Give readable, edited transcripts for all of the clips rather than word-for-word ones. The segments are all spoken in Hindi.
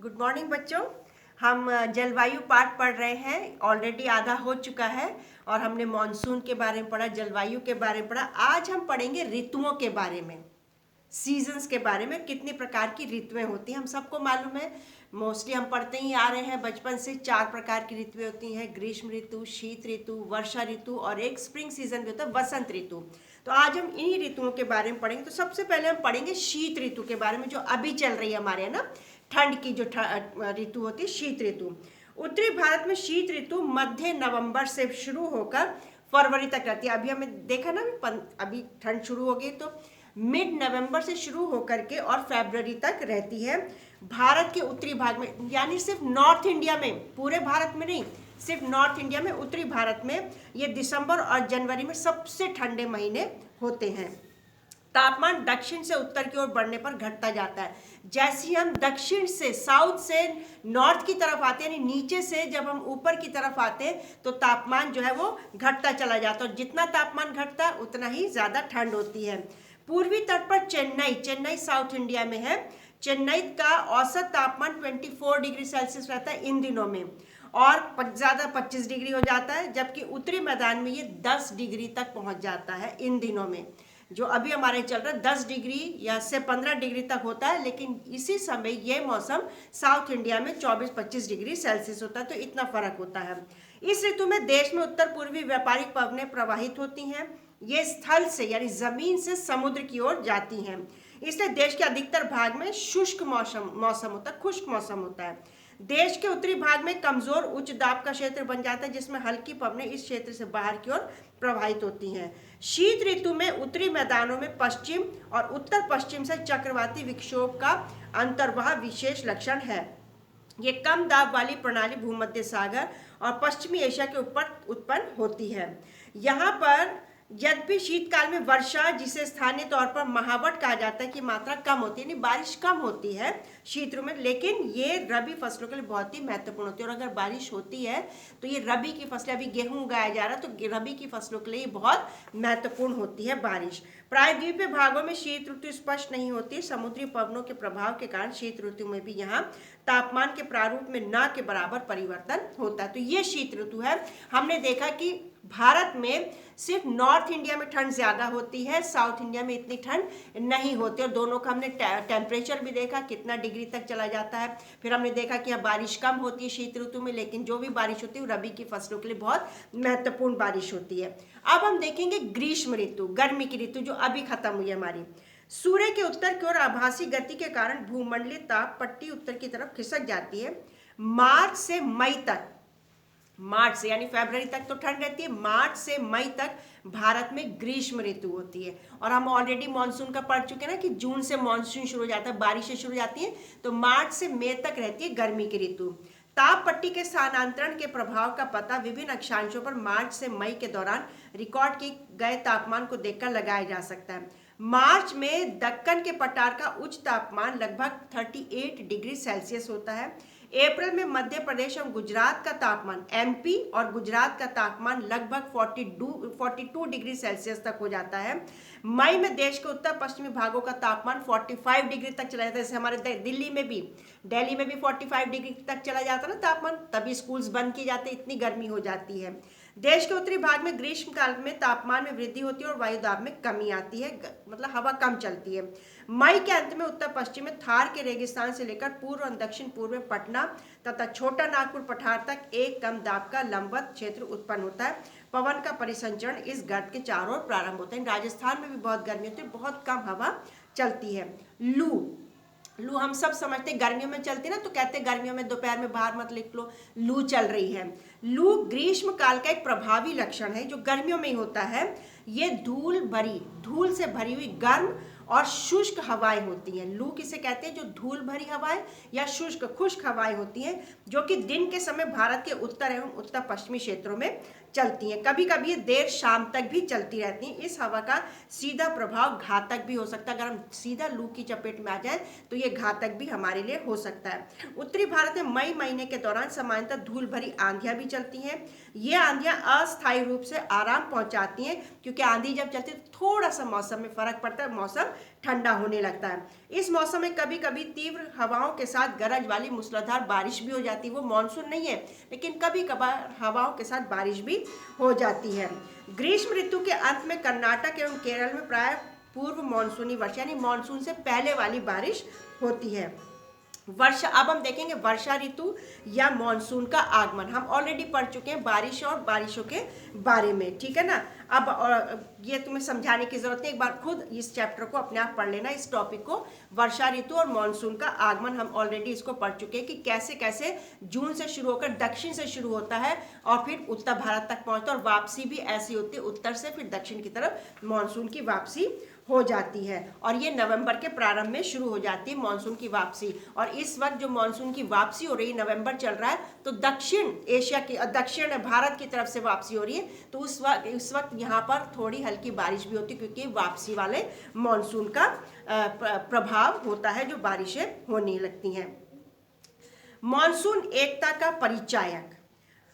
गुड मॉर्निंग बच्चों। हम जलवायु पाठ पढ़ रहे हैं। ऑलरेडी आधा हो चुका है और हमने मॉनसून के बारे में पढ़ा, जलवायु के बारे में पढ़ा। आज हम पढ़ेंगे ऋतुओं के बारे में, सीजन्स के बारे में। कितनी प्रकार की ऋतुएं होती हैं हम सबको मालूम है। मोस्टली हम पढ़ते ही आ रहे हैं बचपन से। 4 प्रकार की ऋतुएं होती हैं: ग्रीष्म ऋतु, शीत ऋतु, वर्षा ऋतु और एक स्प्रिंग सीजन भी होता है, वसंत ऋतु। तो आज हम इन्हीं ऋतुओं के बारे में पढ़ेंगे। तो सबसे पहले हम पढ़ेंगे शीत ऋतु के बारे में, जो अभी चल रही है हमारे यहाँ ना। ठंड की जो ऋतु होती है, शीत ऋतु। उत्तरी भारत में शीत ऋतु मध्य नवंबर से शुरू होकर फरवरी तक रहती है। अभी हमें देखा ना, अभी ठंड शुरू हो गई, तो मिड नवंबर से शुरू होकर के और फरवरी तक रहती है। भारत के उत्तरी भाग में, यानी सिर्फ नॉर्थ इंडिया में, पूरे भारत में नहीं, सिर्फ नॉर्थ इंडिया में, उत्तरी भारत में ये दिसंबर और जनवरी में सबसे ठंडे महीने होते हैं। तापमान दक्षिण से उत्तर की ओर बढ़ने पर घटता जाता है। जैसे ही हम दक्षिण से, साउथ से नॉर्थ की तरफ आते हैं, यानी नीचे से जब हम ऊपर की तरफ आते हैं, तो तापमान जो है वो घटता चला जाता है। और जितना तापमान घटता है उतना ही ज़्यादा ठंड होती है। पूर्वी तट पर चेन्नई साउथ इंडिया में है। चेन्नई का औसत तापमान 24 डिग्री सेल्सियस रहता है इन दिनों में, और ज़्यादा 25 डिग्री हो जाता है। जबकि उत्तरी मैदान में ये 10 डिग्री तक पहुंच जाता है इन दिनों में। जो अभी हमारे चल रहा है 10 डिग्री या से 15 डिग्री तक होता है, लेकिन इसी समय ये मौसम साउथ इंडिया में 24-25 डिग्री सेल्सियस होता है। तो इतना फर्क होता है। इस ऋतु में देश में उत्तर पूर्वी व्यापारिक पवनें प्रवाहित होती हैं। ये स्थल से, यानी जमीन से समुद्र की ओर जाती हैं। इसलिए देश के अधिकतर भाग में शुष्क मौसम होता है, खुश्क मौसम होता है। देश के उत्तरी भाग में कमजोर उच्च दाब का क्षेत्र बन जाता है, जिसमें हल्की पवनें इस क्षेत्र से बाहर की ओर प्रवाहित होती हैं। शीत ऋतु में उत्तरी मैदानों में पश्चिम और उत्तर पश्चिम से चक्रवाती विक्षोभ का अंतर्वाह विशेष लक्षण है। ये कम दाब वाली प्रणाली भूमध्य सागर और पश्चिमी एशिया के ऊपर उत्पन्न होती है। यहाँ पर यद्यपि शीतकाल में वर्षा, जिसे स्थानीय तौर पर महावट कहा जाता है, की मात्रा कम होती है, यानी बारिश कम होती है शीत ऋतु में, लेकिन ये रबी फसलों के लिए बहुत ही महत्वपूर्ण होती है। और अगर बारिश होती है तो ये रबी की फसलें, अभी गेहूं उगाया जा रहा है, तो रबी की फसलों के लिए बहुत महत्वपूर्ण होती है बारिश। प्रायद्वीपीय भागों में शीत ऋतु स्पष्ट नहीं होती। समुद्री पवनों के प्रभाव के कारण शीत ऋतु में भी यहाँ तापमान के प्रारूप में न के बराबर परिवर्तन होता है। तो ये शीत ऋतु है। हमने देखा कि भारत में सिर्फ नॉर्थ इंडिया में ठंड ज़्यादा होती है, साउथ इंडिया में इतनी ठंड नहीं होती। और दोनों का हमने टेम्परेचर भी देखा, कितना डिग्री तक चला जाता है। फिर हमने देखा कि अब बारिश कम होती है शीत ऋतु में, लेकिन जो भी बारिश होती है वो रबी की फसलों के लिए बहुत महत्वपूर्ण बारिश होती है। अब हम देखेंगे ग्रीष्म ऋतु, गर्मी की ऋतु, जो अभी खत्म हुई है हमारी। सूर्य के उत्तर की ओर आभासी गति के कारण भूमंडलीय ताप पट्टी उत्तर की तरफ खिसक जाती है। मार्च से मई तक, मार्च से यानी फरवरी तक तो ठंड रहती है, मार्च से मई तक भारत में ग्रीष्म ऋतु होती है। और हम ऑलरेडी मानसून का पढ़ चुके हैं ना, कि जून से मानसून शुरू हो जाता है, बारिशें शुरू हो जाती हैं, तो मार्च से मई तक रहती है गर्मी की ऋतु। ताप पट्टी के स्थानांतरण के प्रभाव का पता विभिन्न अक्षांशों पर मार्च से मई के दौरान रिकॉर्ड किए गए तापमान को देखकर लगाया जा सकता है। मार्च में दक्कन के पठार का उच्च तापमान लगभग 38 डिग्री सेल्सियस होता है। अप्रैल में मध्य प्रदेश और गुजरात का तापमान, एमपी और गुजरात का तापमान लगभग 42 डिग्री सेल्सियस तक हो जाता है। मई में देश के उत्तर पश्चिमी भागों का तापमान 45 डिग्री तक चला जाता है। जैसे हमारे दिल्ली में भी 45 डिग्री तक चला जाता है ना तापमान, तभी स्कूल्स बंद किए जाते, इतनी गर्मी हो जाती है। देश के उत्तरी भाग में ग्रीष्म काल में तापमान में वृद्धि होती है और वायुदाब में कमी आती है, मतलब हवा कम चलती है। मई के अंत में उत्तर पश्चिम में थार के रेगिस्तान से लेकर पूर्व और दक्षिण पूर्व में पटना तथा छोटा नागपुर पठार तक एक कम दाब का लंबवत क्षेत्र उत्पन्न होता है। पवन का परिसंचरण इस गर्त के चारों ओर प्रारंभ होता है। राजस्थान में भी बहुत गर्मी होती है, बहुत कम हवा चलती है। लू हम सब समझते हैं, गर्मियों में चलती है ना, तो कहते हैं गर्मियों में दोपहर में बाहर मत निकलो, लू चल रही है। लू ग्रीष्म काल का एक प्रभावी लक्षण है जो गर्मियों में ही होता है। ये धूल से भरी हुई गर्म और शुष्क हवाएं होती हैं। लू किसे कहते हैं? जो धूल भरी हवाएं या खुश्क हवाएं होती हैं, जो कि दिन के समय भारत के उत्तर एवं उत्तर पश्चिमी क्षेत्रों में चलती हैं। कभी कभी ये देर शाम तक भी चलती रहती हैं। इस हवा का सीधा प्रभाव घातक भी हो सकता है। अगर हम सीधा लू की चपेट में आ जाएं तो ये घातक भी हमारे लिए हो सकता है। उत्तरी भारत में मई महीने के दौरान सामान्यतः धूल भरी आंधियां भी चलती हैं। ये आंधियां अस्थायी रूप से आराम पहुंचाती हैं, क्योंकि आंधी जब चलती है तो थोड़ा सा मौसम में फर्क पड़ता है, मौसम ठंडा होने लगता है। इस मौसम में कभी कभी तीव्र हवाओं के साथ गरज वाली मूसलाधार बारिश भी हो जाती है। वो मानसून नहीं है, लेकिन कभी कभार हवाओं के साथ बारिश भी हो जाती है। ग्रीष्म ऋतु के अंत में कर्नाटक एवं केरल में प्राय पूर्व मानसूनी वर्षा यानी मानसून से पहले वाली बारिश होती है। वर्षा, अब हम देखेंगे वर्षा ऋतु या मॉनसून का आगमन। हम ऑलरेडी पढ़ चुके हैं बारिश और बारिशों के बारे में, ठीक है ना। अब ये तुम्हें समझाने की जरूरत नहीं, एक बार खुद इस चैप्टर को अपने आप पढ़ लेना, इस टॉपिक को। वर्षा ऋतु और मॉनसून का आगमन हम ऑलरेडी इसको पढ़ चुके हैं कि कैसे कैसे जून से शुरू होकर दक्षिण से शुरू होता है और फिर उत्तर भारत तक पहुंचता है, और वापसी भी ऐसी होती है, उत्तर से फिर दक्षिण की तरफ मानसून की वापसी हो जाती है। और ये नवंबर के प्रारंभ में शुरू हो जाती है मानसून की वापसी। और इस वक्त जो मानसून की वापसी हो रही है, नवंबर चल रहा है, तो दक्षिण एशिया की, दक्षिण भारत की तरफ से वापसी हो रही है, तो इस वक्त यहाँ पर थोड़ी हल्की बारिश भी होती है, क्योंकि वापसी वाले मानसून का प्रभाव होता है, जो बारिशें होने लगती हैं। मानसून एकता का परिचायक।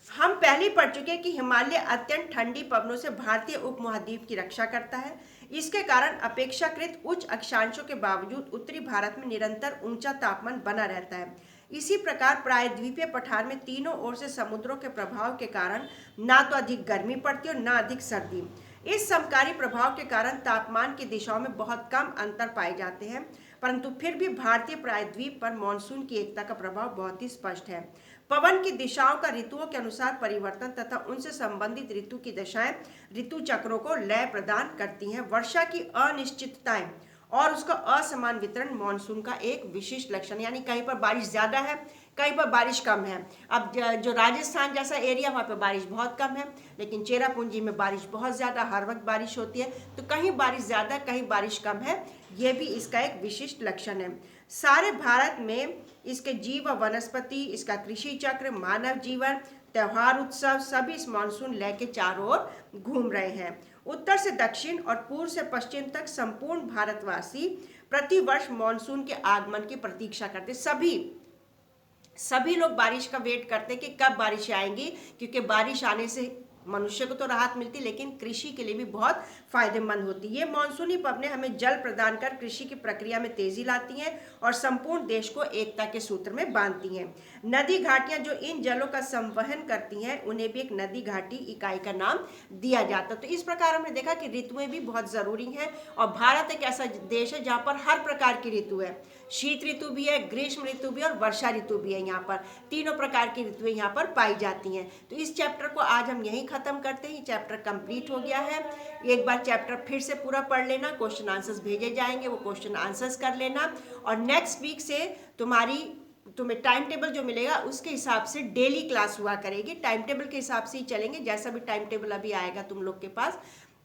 हम पहले पढ़ चुके हैं कि हिमालय अत्यंत ठंडी पवनों से भारतीय उपमहाद्वीप की रक्षा करता है। इसके कारण अपेक्षाकृत उच्च अक्षांशों के बावजूद उत्तरी भारत में निरंतर ऊंचा तापमान बना रहता है। इसी प्रकार प्रायद्वीपीय पठार में तीनों ओर से समुद्रों के प्रभाव के कारण ना तो अधिक गर्मी पड़ती और ना अधिक सर्दी। इस समकारी प्रभाव के कारण तापमान की दिशाओं में बहुत कम अंतर पाए जाते हैं, परंतु फिर भी भारतीय प्रायद्वीप पर मानसून की एकता का प्रभाव बहुत ही स्पष्ट है। पवन की दिशाओं का ऋतुओं के अनुसार परिवर्तन तथा उनसे संबंधित ऋतु की दशाएं ऋतु चक्रों को लय प्रदान करती हैं। वर्षा की अनिश्चितताएं और उसका असमान वितरण मानसून का एक विशिष्ट लक्षण, यानी कहीं पर बारिश ज्यादा है, कहीं पर बारिश कम है। अब जो राजस्थान जैसा एरिया, वहाँ पे बारिश बहुत कम है, लेकिन चेरापूंजी में बारिश बहुत ज़्यादा, हर वक्त बारिश होती है। तो कहीं बारिश ज़्यादा, कहीं बारिश कम है, ये भी इसका एक विशिष्ट लक्षण है। सारे भारत में इसके जीव व वनस्पति, इसका कृषि चक्र, मानव जीवन, त्योहार, उत्सव सभी इस मानसून लय के चारों ओर घूम रहे हैं। उत्तर से दक्षिण और पूर्व से पश्चिम तक संपूर्ण भारतवासी प्रतिवर्ष मानसून के आगमन की प्रतीक्षा करते। सभी लोग बारिश का वेट करते कि कब बारिश आएंगी, क्योंकि बारिश आने से मनुष्य को तो राहत मिलती, लेकिन कृषि के लिए भी बहुत फायदेमंद होती है। ये मानसूनी पवनें हमें जल प्रदान कर कृषि की प्रक्रिया में तेजी लाती हैं और संपूर्ण देश को एकता के सूत्र में बांधती हैं। नदी घाटियां जो इन जलों का संवहन करती हैं, उन्हें भी एक नदी घाटी इकाई का नाम दिया जाता है। तो इस प्रकार हमने देखा कि ऋतुएं भी बहुत जरूरी हैं, और भारत एक ऐसा देश है जहाँ पर हर प्रकार की ऋतु है। शीत ऋतु भी है, ग्रीष्म ऋतु भी और वर्षा ऋतु भी है। यहाँ पर तीनों प्रकार की ऋतुएं यहाँ पर पाई जाती हैं। तो इस चैप्टर को आज हम यहीं खत्म करते हैं। चैप्टर कंप्लीट हो गया है। एक बार चैप्टर फिर से पूरा पढ़ लेना, क्वेश्चन आंसर्स भेजे जाएंगे, वो क्वेश्चन आंसर्स कर लेना। और नेक्स्ट वीक से तुम्हें टाइम टेबल जो मिलेगा उसके हिसाब से डेली क्लास हुआ करेगी। टाइम टेबल के हिसाब से ही चलेंगे, जैसा भी टाइम टेबल अभी आएगा तुम लोग के पास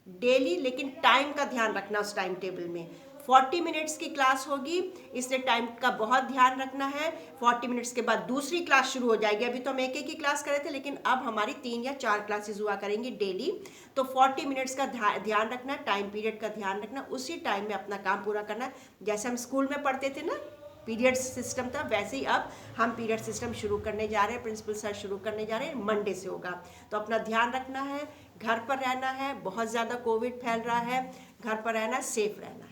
डेली, लेकिन टाइम का ध्यान रखना। उस टाइम टेबल में 40 मिनट्स की क्लास होगी, इसलिए टाइम का बहुत ध्यान रखना है। 40 मिनट्स के बाद दूसरी क्लास शुरू हो जाएगी। अभी तो हम एक ही क्लास कर रहे थे, लेकिन अब हमारी 3 या 4 क्लासेस हुआ करेंगी डेली। तो 40 मिनट्स का ध्यान रखना, टाइम पीरियड का ध्यान रखना, उसी टाइम में अपना काम पूरा करना। जैसे हम स्कूल में पढ़ते थे ना, पीरियड सिस्टम था, वैसे ही अब हम पीरियड सिस्टम शुरू करने जा रहे हैं। प्रिंसिपल सर शुरू करने जा रहे हैं, मंडे से होगा। तो अपना ध्यान रखना है, घर पर रहना है, बहुत ज़्यादा कोविड फैल रहा है, घर पर रहना, सेफ रहना है।